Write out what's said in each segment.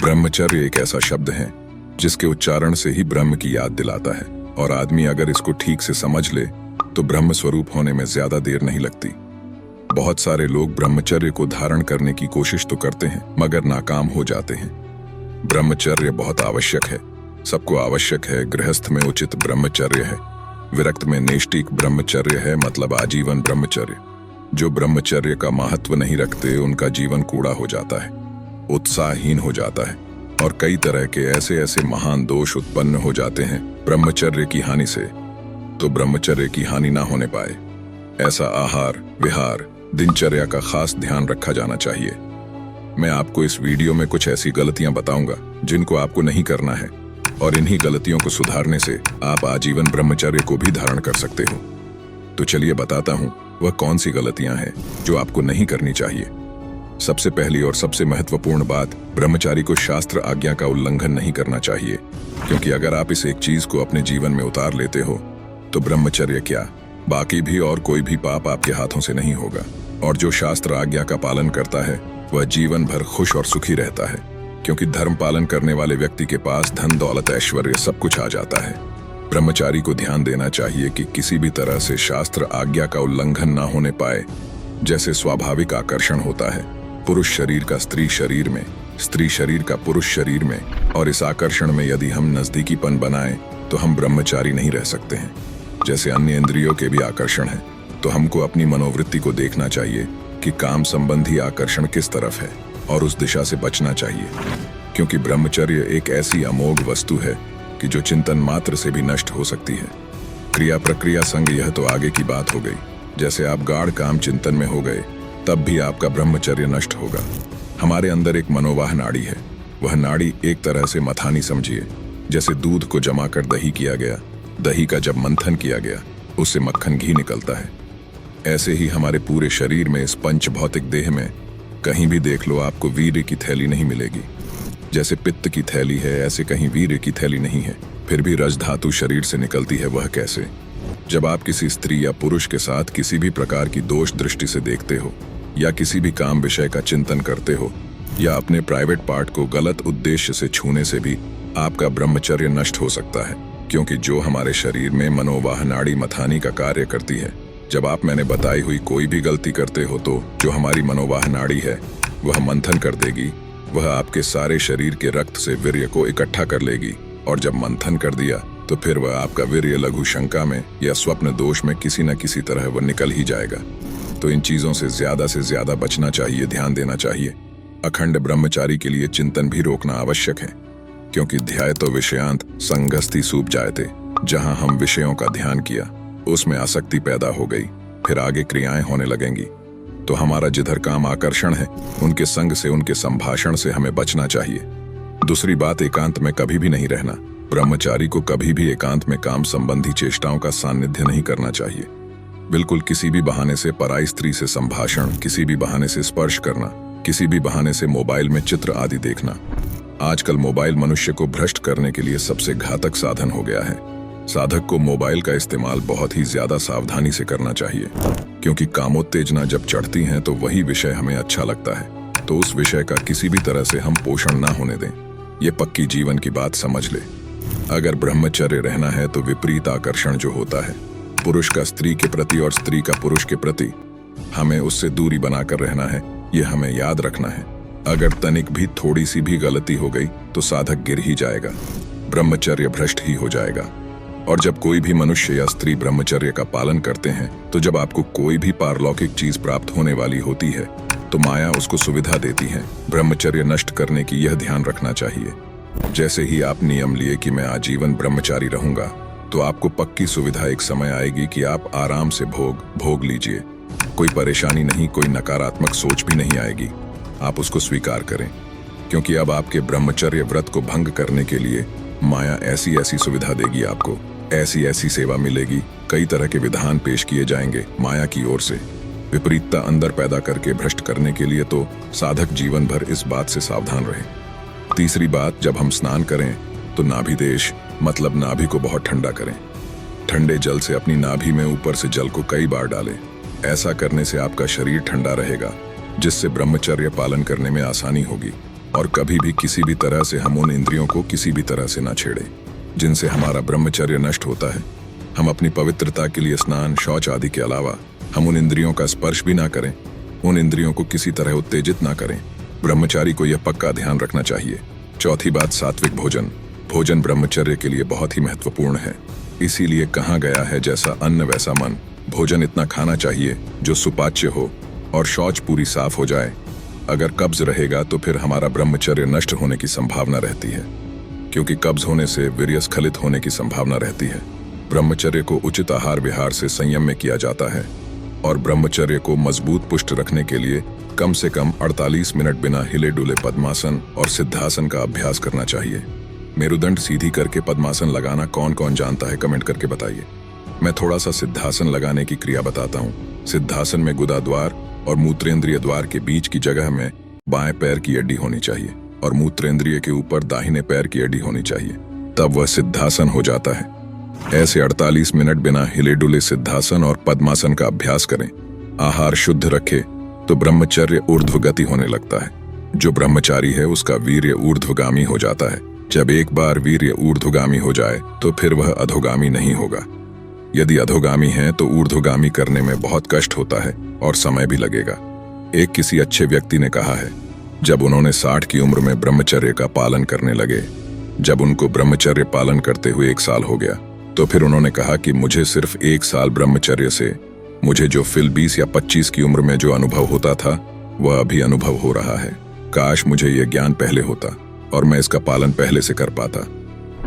ब्रह्मचर्य एक ऐसा शब्द है जिसके उच्चारण से ही ब्रह्म की याद दिलाता है, और आदमी अगर इसको ठीक से समझ ले तो ब्रह्म स्वरूप होने में ज्यादा देर नहीं लगती। बहुत सारे लोग ब्रह्मचर्य को धारण करने की कोशिश तो करते हैं मगर नाकाम हो जाते हैं। ब्रह्मचर्य बहुत आवश्यक है, सबको आवश्यक है। गृहस्थ में उचित ब्रह्मचर्य है, विरक्त में नैष्ठिक ब्रह्मचर्य है, मतलब आजीवन ब्रह्मचर्य। जो ब्रह्मचर्य का महत्व नहीं रखते उनका जीवन कूड़ा हो जाता है, उत्साहहीन हो जाता है, और कई तरह के ऐसे ऐसे महान दोष उत्पन्न हो जाते हैं ब्रह्मचर्य की हानि से। तो ब्रह्मचर्य की हानि ना होने पाए ऐसा आहार विहार दिनचर्या का खास ध्यान रखा जाना चाहिए। मैं आपको इस वीडियो में कुछ ऐसी गलतियां बताऊंगा जिनको आपको नहीं करना है, और इन्हीं गलतियों को सुधारने से आप आजीवन ब्रह्मचर्य को भी धारण कर सकते हो। तो चलिए बताता हूं वह कौन सी गलतियां हैं जो आपको नहीं करनी चाहिए। सबसे पहली और सबसे महत्वपूर्ण बात, ब्रह्मचारी को शास्त्र आज्ञा का उल्लंघन नहीं करना चाहिए, क्योंकि अगर आप इस एक चीज को अपने जीवन में उतार लेते हो तो ब्रह्मचर्य क्या, बाकी भी और कोई भी पाप आपके हाथों से नहीं होगा। और जो शास्त्र आज्ञा का पालन करता है वह जीवन भर खुश और सुखी रहता है, क्योंकि धर्म पालन करने वाले व्यक्ति के पास धन दौलत ऐश्वर्य सब कुछ आ जाता है। ब्रह्मचारी को ध्यान देना चाहिए कि किसी भी तरह से शास्त्र आज्ञा का उल्लंघन ना होने पाए। जैसे स्वाभाविक आकर्षण होता है पुरुष शरीर का स्त्री शरीर में, स्त्री शरीर का पुरुष शरीर में, और इस आकर्षण में यदि हम नजदीकीपन बनाएं तो हम ब्रह्मचारी नहीं रह सकते हैं। जैसे अन्य इंद्रियों के भी आकर्षण है, तो हमको अपनी मनोवृत्ति को देखना चाहिए कि काम संबंधी आकर्षण किस तरफ है और उस दिशा से बचना चाहिए, क्योंकि ब्रह्मचर्य एक ऐसी अमोघ वस्तु है कि जो चिंतन मात्र से भी नष्ट हो सकती है। क्रिया प्रक्रिया संग यह तो आगे की बात हो गई। जैसे आप गाढ़ काम चिंतन में हो गए तब भी आपका ब्रह्मचर्य नष्ट होगा। हमारे अंदर एक मनोवाह नाड़ी है, वह नाड़ी एक तरह से मथानी समझिए। जैसे दूध को जमा कर दही किया गया, दही का जब मंथन किया गया उससे मक्खन घी निकलता है। ऐसे ही हमारे पूरे शरीर में, इस पंच भौतिक देह में कहीं भी देख लो आपको वीर्य की थैली नहीं मिलेगी। जैसे पित्त की थैली है ऐसे कहीं वीर्य की थैली नहीं है। फिर भी रज धातु शरीर से निकलती है, वह कैसे? जब आप किसी स्त्री या पुरुष के साथ किसी भी प्रकार की दोष दृष्टि से देखते हो, या किसी भी काम विषय का चिंतन करते हो, या अपने प्राइवेट पार्ट को गलत उद्देश्य से छूने से भी आपका ब्रह्मचर्य नष्ट हो सकता है, क्योंकि जो हमारे शरीर में मनोवाह नाड़ी मथानी का कार्य करती है, जब आप मैंने बताई हुई कोई भी गलती करते हो तो जो हमारी मनोवाह नाड़ी है वह मंथन कर देगी। वह आपके सारे शरीर के रक्त से वीर्य को इकट्ठा कर लेगी, और जब मंथन कर दिया तो फिर वह आपका वीर्य लघु शंका में या स्वप्न दोष में किसी न किसी तरह वह निकल ही जाएगा। तो इन चीजों से ज्यादा बचना चाहिए, ध्यान देना चाहिए। अखंड ब्रह्मचारी के लिए चिंतन भी रोकना आवश्यक है, क्योंकि ध्याय तो विषयांत संगस्थि सूप जायते। जहां हम विषयों का ध्यान किया उसमें आसक्ति पैदा हो गई, फिर आगे क्रियाएं होने लगेंगी। तो हमारा जिधर काम आकर्षण है उनके संग से, उनके संभाषण से हमें बचना चाहिए। दूसरी बात, एकांत में कभी भी नहीं रहना। ब्रह्मचारी को कभी भी एकांत में काम संबंधी चेष्टाओं का सानिध्य नहीं करना चाहिए। बिल्कुल किसी भी बहाने से पराई स्त्री से संभाषण, किसी भी बहाने से स्पर्श करना, किसी भी बहाने से मोबाइल में चित्र आदि देखना। आजकल मोबाइल मनुष्य को भ्रष्ट करने के लिए सबसे घातक साधन हो गया है। साधक को मोबाइल का इस्तेमाल बहुत ही ज्यादा सावधानी से करना चाहिए, क्योंकि कामोत्तेजना जब चढ़ती हैं तो वही विषय हमें अच्छा लगता है, तो उस विषय का किसी भी तरह से हम पोषण ना होने दें। ये पक्की जीवन की बात समझ ले। अगर ब्रह्मचर्य रहना है तो विपरीत आकर्षण जो होता है पुरुष का स्त्री के प्रति और स्त्री का पुरुष के प्रति, हमें उससे दूरी बनाकर रहना है। यह हमें याद रखना है। अगर तनिक भी थोड़ी सी भी गलती हो गई तो साधक गिर ही जाएगा, ब्रह्मचर्य भ्रष्ट ही हो जाएगा। और जब कोई भी मनुष्य या स्त्री ब्रह्मचर्य का पालन करते हैं तो जब आपको कोई भी पारलौकिक चीज प्राप्त होने वाली होती है तो माया उसको सुविधा देती है ब्रह्मचर्य नष्ट करने की। यह ध्यान रखना चाहिए। जैसे ही आप नियम लिए कि मैं आजीवन ब्रह्मचारी रहूंगा, तो आपको पक्की सुविधा एक समय आएगी कि आप आराम से भोग लीजिए। कोई परेशानी नहीं, कोई नकारात्मक सोच भी नहीं आएगी। आप उसको स्वीकार करें, क्योंकि अब आपके ब्रह्मचर्य व्रत को भंग करने के लिए माया ऐसी ऐसी सुविधा देगी, आपको ऐसी ऐसी सेवा मिलेगी, कई तरह के विधान पेश किए जाएंगे माया की ओर से, विपरीतता अंदर पैदा करके भ्रष्ट करने के लिए। तो साधक जीवन भर इस बात से सावधान रहे। तीसरी बात, जब हम स्नान करें तो नाभि देश मतलब नाभि को बहुत ठंडा करें। ठंडे जल से अपनी नाभि में ऊपर से जल को कई बार डालें। ऐसा करने से आपका शरीर ठंडा रहेगा, जिससे ब्रह्मचर्य पालन करने में आसानी होगी। और कभी भी किसी भी तरह से हम उन इंद्रियों को किसी भी तरह से ना छेड़ें जिनसे हमारा ब्रह्मचर्य नष्ट होता है। हम अपनी पवित्रता के लिए स्नान, शौच आदि के अलावा हम उन इंद्रियों का स्पर्श भी ना करें, उन इंद्रियों को किसी तरह उत्तेजित ना करें। ब्रह्मचारी को यह पक्का ध्यान रखना चाहिए। चौथी बात, सात्विक भोजन। भोजन ब्रह्मचर्य के लिए बहुत ही महत्वपूर्ण है। इसीलिए कहा गया है, जैसा अन्न वैसा मन। भोजन इतना खाना चाहिए जो सुपाच्य हो और शौच पूरी साफ हो जाए। अगर कब्ज रहेगा तो फिर हमारा ब्रह्मचर्य नष्ट होने की संभावना रहती है, क्योंकि कब्ज होने से वीर्य स्खलित होने की संभावना रहती है। ब्रह्मचर्य को उचित आहार विहार से संयम में किया जाता है और ब्रह्मचर्य को मजबूत पुष्ट रखने के लिए कम से कम 48 मिनट बिना हिले डुले पद्मासन और सिद्धासन का अभ्यास करना चाहिए। मेरुदंड सीधी करके पद्मासन लगाना कौन कौन जानता है, कमेंट करके बताइए। मैं थोड़ा सा सिद्धासन लगाने की क्रिया बताता हूँ। सिद्धासन में गुदा द्वार और मूत्रेंद्रिय द्वार के बीच की जगह में बाएं पैर की हड्डी होनी चाहिए और मूत्रेंद्रिय के ऊपर दाहिने पैर की हड्डी होनी चाहिए, तब वह सिद्धासन हो जाता है। ऐसे 48 मिनट बिना हिले डुले सिद्धासन और पद्मासन का अभ्यास करें। आहार शुद्ध रखे तो ब्रह्मचर्य ऊर्ध्वगति होने लगता है। जो ब्रह्मचारी है उसका वीर्य ऊर्ध्वगामी हो जाता है। जब एक बार वीर्य ऊर्ध्वगामी हो जाए तो फिर वह अधोगामी नहीं होगा। यदि अधोगामी है तो ऊर्ध्वगामी करने में बहुत कष्ट होता है और समय भी लगेगा। एक किसी अच्छे व्यक्ति ने कहा है, जब उन्होंने 60 की उम्र में ब्रह्मचर्य का पालन करने लगे, जब उनको ब्रह्मचर्य पालन करते हुए 1 साल हो गया, तो फिर उन्होंने कहा कि मुझे सिर्फ 1 साल ब्रह्मचर्य से मुझे जो फिल 20 या 25 की उम्र में जो अनुभव होता था वह अभी अनुभव हो रहा है। काश मुझे यह ज्ञान पहले होता और मैं इसका पालन पहले से कर पाता।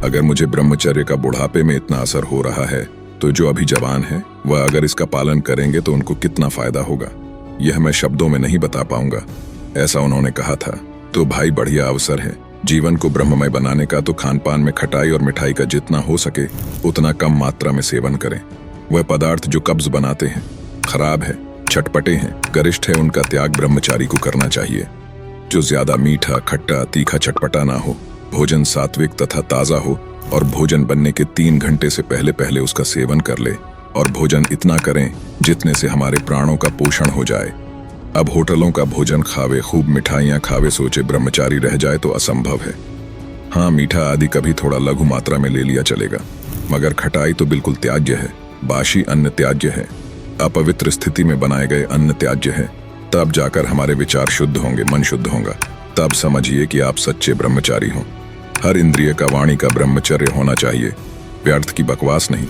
अगर मुझे ब्रह्मचर्य का बुढ़ापे में इतना असर हो रहा है तो जो अभी जवान है वह अगर इसका पालन करेंगे तो उनको कितना फायदा होगा, यह मैं शब्दों में नहीं बता पाऊंगा। ऐसा उन्होंने कहा था। तो भाई, बढ़िया अवसर है जीवन को ब्रह्ममय बनाने का। तो खान पान में खटाई और मिठाई का जितना हो सके उतना कम मात्रा में सेवन करें। वह पदार्थ जो कब्ज बनाते हैं, खराब है, चटपटे हैं, गरिष्ठ है, उनका त्याग ब्रह्मचारी को करना चाहिए। जो ज्यादा मीठा, खट्टा, तीखा, चटपटा ना हो, भोजन सात्विक तथा ताजा हो और भोजन बनने के 3 घंटे से पहले पहले उसका सेवन कर ले। और भोजन इतना करें जितने से हमारे प्राणों का पोषण हो जाए। अब होटलों का भोजन खावे, खूब मिठाइयाँ खावे, सोचे ब्रह्मचारी रह जाए तो असंभव है। हाँ, मीठा आदि कभी थोड़ा लघु मात्रा में ले लिया चलेगा, मगर खटाई तो बिल्कुल त्याज्य है। बासी अन्न त्याज्य है। अपवित्र स्थिति में बनाए गए अन्न त्याज्य है। तब जाकर हमारे विचार शुद्ध होंगे, मन शुद्ध होगा। तब समझिए कि आप सच्चे ब्रह्मचारी हों। हर इंद्रिय का, वाणी का ब्रह्मचर्य होना चाहिए, व्यर्थ की बकवास नहीं।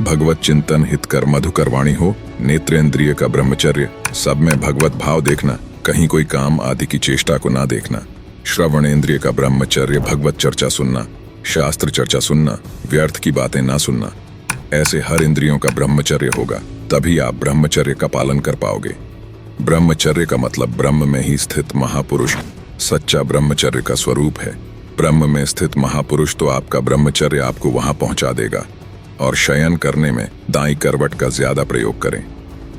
भगवत चिंतन, हितकर, मधुकर वाणी हो। नेत्रेंद्रिय का ब्रह्मचर्य, सब में भगवत भाव देखना, कहीं कोई काम आदि की चेष्टा को ना देखना। श्रवणेंद्रिय का ब्रह्मचर्य, भगवत चर्चा सुनना, शास्त्र चर्चा सुनना, व्यर्थ की बातें ना सुनना। ऐसे हर इंद्रियों का ब्रह्मचर्य होगा, तभी आप ब्रह्मचर्य का पालन कर पाओगे। ब्रह्मचर्य का मतलब ब्रह्म में ही स्थित महापुरुष सच्चा ब्रह्मचर्य का स्वरूप है। ब्रह्म में स्थित महापुरुष तो आपका ब्रह्मचर्य आपको वहां पहुंचा देगा। और शयन करने में दाईं करवट का ज्यादा प्रयोग करें।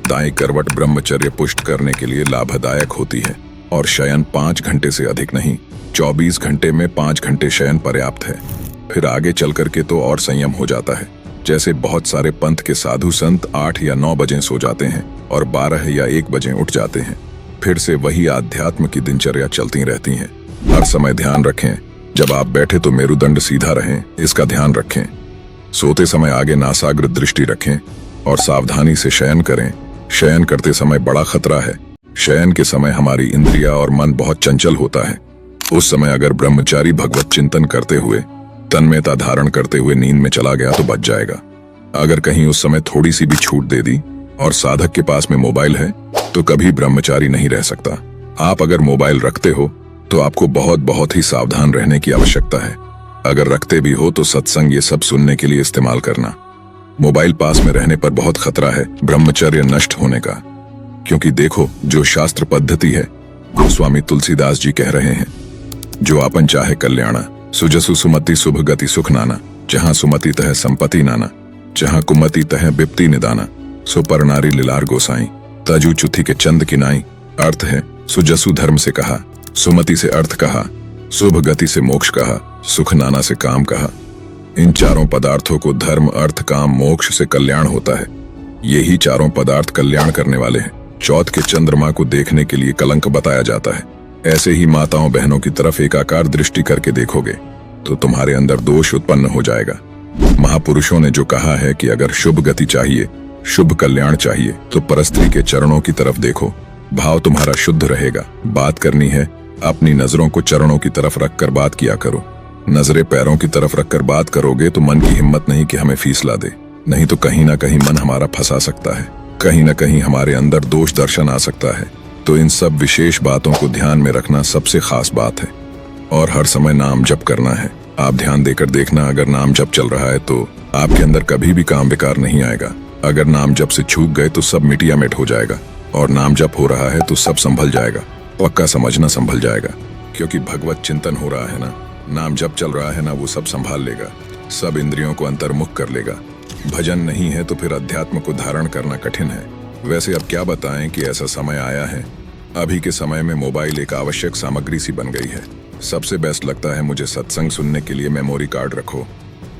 दाईं करवट ब्रह्मचर्य पुष्ट करने के लिए लाभदायक होती है। और शयन 5 घंटे से अधिक नहीं, 24 घंटे में 5 घंटे शयन पर्याप्त है। फिर आगे चल करके तो और संयम हो जाता है। जैसे बहुत सारे पंथ के साधु संत 8 या 9 बजे सो जाते हैं और 12 या 1 बजे उठ जाते हैं। फिर से वही आध्यात्म की दिनचर्या चलती रहती है। हर समय ध्यान रखें, जब आप बैठे तो मेरुदंड सीधा रहें, इसका ध्यान रखें। सोते समय आगे नासाग्र दृष्टि रखें और सावधानी से शयन करें। शयन करते समय बड़ा खतरा है। शयन के समय हमारी इंद्रिया और मन बहुत चंचल होता है। उस समय अगर ब्रह्मचारी भगवत चिंतन करते हुए, तन्मयता धारण करते हुए नींद में चला गया तो बच जाएगा। अगर कहीं उस समय थोड़ी सी भी छूट दे दी और साधक के पास में मोबाइल है तो कभी ब्रह्मचारी नहीं रह सकता। आप अगर मोबाइल रखते हो तो आपको बहुत ही सावधान रहने की आवश्यकता है। अगर रखते भी हो तो सत्संग ये सब सुनने के लिए इस्तेमाल करना। मोबाइल पास में रहने पर बहुत खतरा है ब्रह्मचर्य नष्ट होने का। क्योंकि देखो, जो शास्त्र पद्धति है, गोस्वामी तुलसीदास जी कह रहे हैं, जो आपन चाहे कल्याणा, सुजसु सुमति शुभ गति सुख नाना, जहाँ सुमति तह संपत्ति नाना, जहाँ कुमति तह बिप्ति निदाना, सो पर नारी लिलार गोसाई, तजू चुथी के चंद किनाई। अर्थ है, सुजसु धर्म से कहा, सुमति से अर्थ कहा, शुभ गति से मोक्ष कहा, सुख नाना से काम कहा। इन चारों पदार्थों को धर्म, अर्थ, काम, मोक्ष से कल्याण होता है। यही चारों पदार्थ कल्याण करने वाले हैं। चौथ के चंद्रमा को देखने के लिए कलंक बताया जाता है। ऐसे ही माताओं बहनों की तरफ एकाकार दृष्टि करके देखोगे तो तुम्हारे अंदर दोष उत्पन्न हो जाएगा। महापुरुषों ने जो कहा है कि अगर शुभ गति चाहिए, शुभ कल्याण चाहिए, तो परस्त्री के चरणों की तरफ देखो। भाव तुम्हारा शुद्ध रहेगा। बात करनी है, अपनी नजरों को चरणों की तरफ रखकर बात किया करो। नजरें पैरों की तरफ रखकर बात करोगे तो मन की हिम्मत नहीं कि हमें फीस ला दे, नहीं तो कहीं ना कहीं मन हमारा फंसा सकता है, कहीं ना कहीं हमारे अंदर दोष दर्शन आ सकता है। तो इन सब विशेष बातों को ध्यान में रखना सबसे खास बात है। और हर समय नाम जप करना है। आप ध्यान देकर देखना, अगर नाम जप चल रहा है तो आपके अंदर कभी भी काम बेकार नहीं आएगा। अगर नाम जप से चूक गए तो सब मिटिया मिट हो जाएगा, और नाम जप हो रहा है तो सब संभल जाएगा। पक्का समझना, संभल जाएगा, क्योंकि भगवत चिंतन हो रहा है ना, नाम जप चल रहा है ना, वो सब संभाल लेगा, सब इंद्रियों को अंतर्मुख कर लेगा। भजन नहीं है तो फिर अध्यात्म को धारण करना कठिन है। वैसे अब क्या बताएं कि ऐसा समय आया है। अभी के समय में मोबाइल एक आवश्यक सामग्री सी बन गई है। सबसे बेस्ट लगता है मुझे सत्संग सुनने के लिए मेमोरी कार्ड रखो,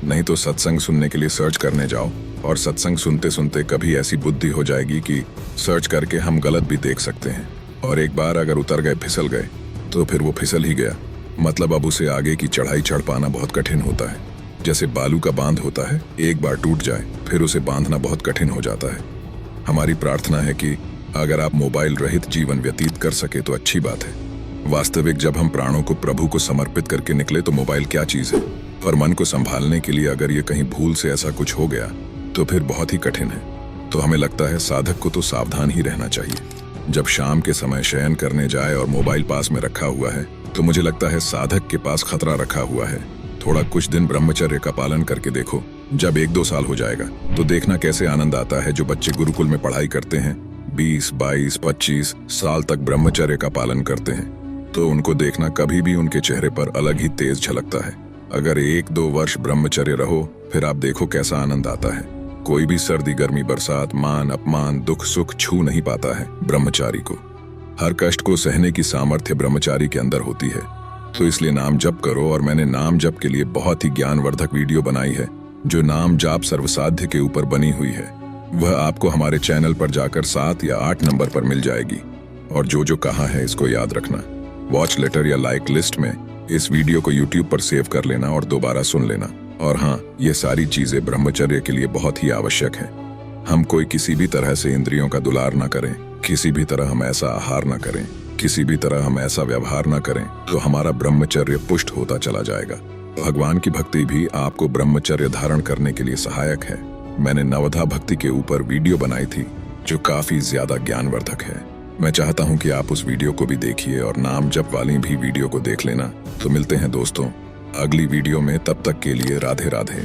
नहीं तो सत्संग सुनने के लिए सर्च करने जाओ, और सत्संग सुनते सुनते कभी ऐसी बुद्धि हो जाएगी कि सर्च करके हम गलत भी देख सकते हैं, और एक बार अगर उतर गए, फिसल गए, तो फिर वो फिसल ही गया। मतलब अब उसे आगे की चढ़ाई चढ़ पाना बहुत कठिन होता है। जैसे बालू का बांध होता है, एक बार टूट जाए फिर उसे बांधना बहुत कठिन हो जाता है। हमारी प्रार्थना है कि अगर आप मोबाइल रहित जीवन व्यतीत कर सके तो अच्छी बात है। वास्तविक जब हम प्राणों को प्रभु को समर्पित करके निकले तो मोबाइल क्या चीज है, और मन को संभालने के लिए अगर ये कहीं भूल से ऐसा कुछ हो गया तो फिर बहुत ही कठिन है। तो हमें लगता है साधक को तो सावधान ही रहना चाहिए। जब शाम के समय शयन करने जाए और मोबाइल पास में रखा हुआ है तो मुझे लगता है साधक के पास खतरा रखा हुआ है। थोड़ा कुछ दिन ब्रह्मचर्य का पालन करके देखो। जब 1-2 साल हो जाएगा तो देखना कैसे आनंद आता है। जो बच्चे गुरुकुल में पढ़ाई करते हैं, 20, 22, 25 साल तक ब्रह्मचर्य का पालन करते हैं, तो उनको देखना कभी भी उनके चेहरे पर अलग ही तेज झलकता है। अगर 1-2 वर्ष ब्रह्मचर्य रहो, फिर आप देखो कैसा आनंद आता है। कोई भी सर्दी, गर्मी, बरसात, मान अपमान, दुख सुख छू नहीं पाता है ब्रह्मचारी को। हर कष्ट को सहने की सामर्थ्य ब्रह्मचारी के अंदर होती है। तो इसलिए नाम जप करो। और मैंने नाम जप के लिए बहुत ही ज्ञानवर्धक वीडियो बनाई है, जो नाम जाप सर्वसाध्य के ऊपर बनी हुई है। वह आपको हमारे चैनल पर जाकर 7 या 8 नंबर पर मिल जाएगी। और जो जो कहा है इसको याद रखना। वॉच लेटर या लाइक लिस्ट में इस वीडियो को YouTube पर सेव कर लेना और दोबारा सुन लेना। और हाँ, ये सारी चीजें ब्रह्मचर्य के लिए बहुत ही आवश्यक है। हम कोई किसी भी तरह से इंद्रियों का दुलार न करें, किसी भी तरह हम ऐसा आहार न करें, किसी भी तरह हम ऐसा व्यवहार न करें, तो हमारा ब्रह्मचर्य पुष्ट होता चला जाएगा। भगवान की भक्ति भी आपको ब्रह्मचर्य धारण करने के लिए सहायक है। मैंने नवधा भक्ति के ऊपर वीडियो बनाई थी जो काफी ज्यादा ज्ञानवर्धक है। मैं चाहता हूं कि आप उस वीडियो को भी देखिए और नाम जप वाली भी वीडियो को देख लेना। तो मिलते हैं दोस्तों अगली वीडियो में, तब तक के लिए राधे राधे।